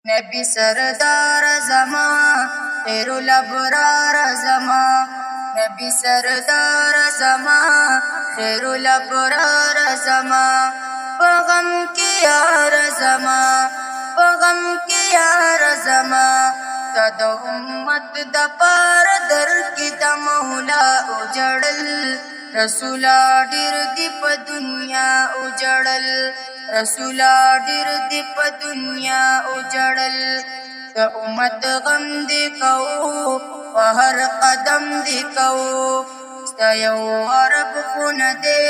नबी सरदार ज़मा खैरुल अबरार ज़मा, नबी सरदार ज़मा खैरुल अबरार ज़मा, पगम के यार ज़मा, पगम के यार ज़मा, तद उम्मत द पार दर की द मौला उजड़ल, रसूला डिर दीप दुनिया उजड़ल, रसूला डिर दीप दुनिया उजड़ल। त उम्मत गम दिकऊ हर कदम दिकऊ, स्तयौ अरब खुन दे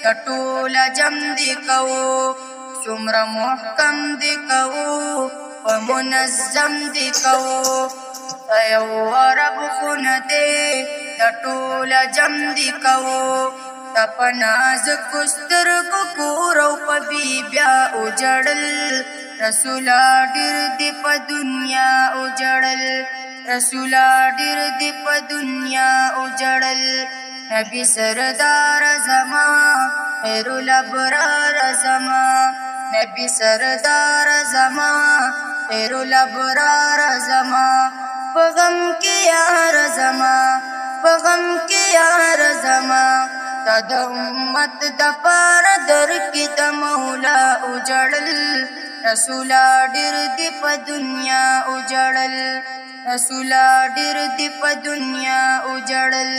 टटूल जम दिकऊ, सुम्र मुहकम दिकऊ व मुनज़्ज़म दिकऊ, स्तयौ अरब खुन दे टटूल जम दिकऊ, तपनाज कुस्तर कुकुरौ पबीब्या उजड़ल, रसूला डिर दीप दुनिया उजड़ल, रसूला डिर दीप दुनिया उजड़ल। नबी सरदार ज़मा खैरुल अबरार ज़मा, नबी सरदार ज़मा खैरुल अबरार ज़मा, पगम के यार ज़मा, पगम के यार ज़मा, तद उम्मत द पार दर की द मौला उजड़ल, रसूला डिर दीप दुनिया उजड़ल, रसूला डिर दीप दुनिया उजड़ल।